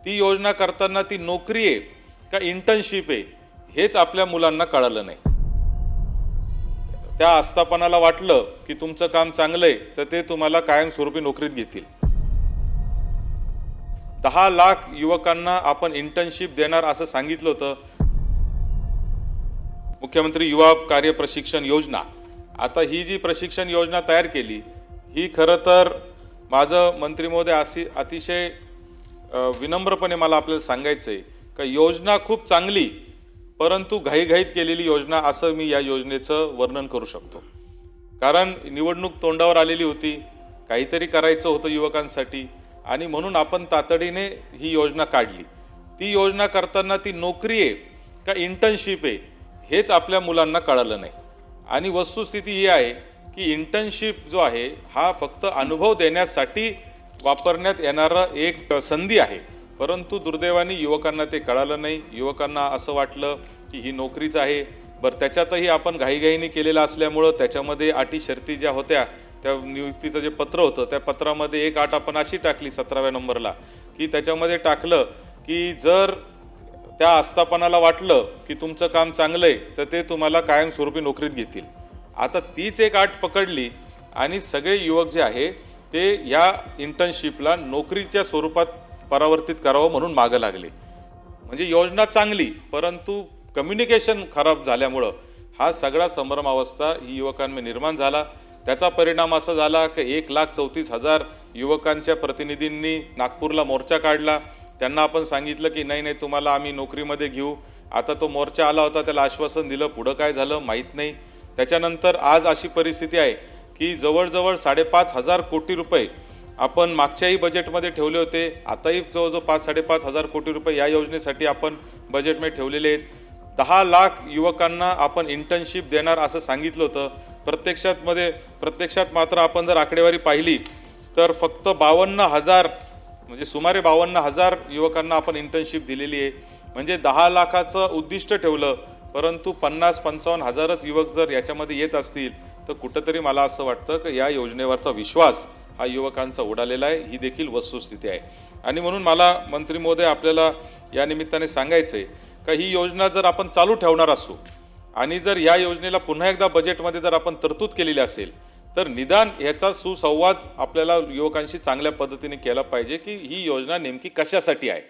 ती योजना करताना ती नोकरी आहे का इंटर्नशिप आहे हेच आपल्या मुलांना कळलं नाही। त्या आस्थापनाला वाटलं की तुमचं काम चांगलं आहे तर ते तुम्हाला कायमस्वरूपी नोकरीत घेतील। 10 लाख युवकांना आपण इंटर्नशिप देणार असं सांगितलं होतं। मुख्यमंत्री युवा कार्य प्रशिक्षण योजना, आता ही जी प्रशिक्षण योजना तयार केली ही खरं तर माझं मंत्री महोदय अतिशय विनम्रपणे मला आपल्याला सांगायचं आहे की योजना खूप चांगली परंतु घाईघाईत केलेली योजना असं मी या योजनेचं वर्णन करू शकतो। कारण निवडणूक तोंडावर आलेली होती, काहीतरी करायचं होतं युवकांसाठी आणि म्हणून आपण तातडीने ही योजना काढली। ती योजना करताना ती नोकरी आहे का इंटर्नशिप आहे हेच आपल्या मुलांना कळलं नाही। आणि वस्तुस्थिती ही आहे की इंटर्नशिप जो आहे हा फक्त अनुभव देण्यासाठी वापरण्यात येणारा एक संधी आहे, परंतु दुर्दैवाने युवकांना ते कळालं नाही। युवकांना असं वाटलं की ही नोकरीच आहे। बरं, त्याच्यातही आपण घाईघाईने केलेलं असल्यामुळं त्याच्यामध्ये अटी शर्ती ज्या होत्या, त्या नियुक्तीचं जे पत्र होतं त्या पत्रामध्ये एक अट आपण अशी टाकली 17व्या नंबरला की त्याच्यामध्ये टाकलं की जर त्या आस्थापनाला वाटलं की तुमचं काम चांगलं आहे तर ते तुम्हाला कायमस्वरूपी नोकरीत घेतील। आता तीच एक अट पकडली आणि सगळे युवक जे आहे ते या इंटर्नशिपला नोकरीच्या स्वरूपात परावर्तित करावं म्हणून मागे लागले। म्हणजे योजना चांगली परंतु कम्युनिकेशन खराब झाल्यामुळं हा सगळा संभ्रमावस्था ही युवकांमध्ये निर्माण झाला। त्याचा परिणाम असा झाला की 1,34,000 युवकांच्या प्रतिनिधींनी नागपूरला मोर्चा काढला। त्यांना आपण सांगितलं की नाही तुम्हाला आम्ही नोकरीमध्ये घेऊ। आता तो मोर्चा आला होता, त्याला आश्वासन दिलं, पुढं काय झालं माहीत नाही। त्याच्यानंतर आज अशी परिस्थिती आहे की जवळजवळ 5,500 कोटी रुपये आपण मागच्याही बजेटमध्ये ठेवले होते, आताही जवळजवळ 5-5.5 हजार कोटी रुपये या योजनेसाठी आपण बजेटमध्ये ठेवलेले आहेत। 10 लाख युवकांना आपण इंटर्नशिप देणार असं सांगितलं होतं। प्रत्यक्षात मात्र आपण जर आकडेवारी पाहिली तर फक्त 52,000 म्हणजे सुमारे 52,000 युवकांना आपण इंटर्नशिप दिलेली आहे। म्हणजे 10 लाखाचं उद्दिष्ट ठेवलं परंतु 50-55 हजारच युवक जर याच्यामध्ये येत असतील तर कुठंतरी मला असं वाटतं की या योजनेवरचा विश्वास हा युवकांचा उडालेला आहे, ही देखील वस्तुस्थिती आहे। आणि म्हणून मला मंत्री महोदय आपल्याला या निमित्ताने सांगायचं आहे का ही योजना जर आपण चालू ठेवणार असू आणि जर या योजनेला पुन्हा एकदा बजेटमध्ये जर आपण तरतूद केलेली असेल तर निदान याचा सुसंवाद आपल्याला युवकांशी चांगल्या पद्धतीने केला पाहिजे की ही योजना नेमकी कशासाठी आहे।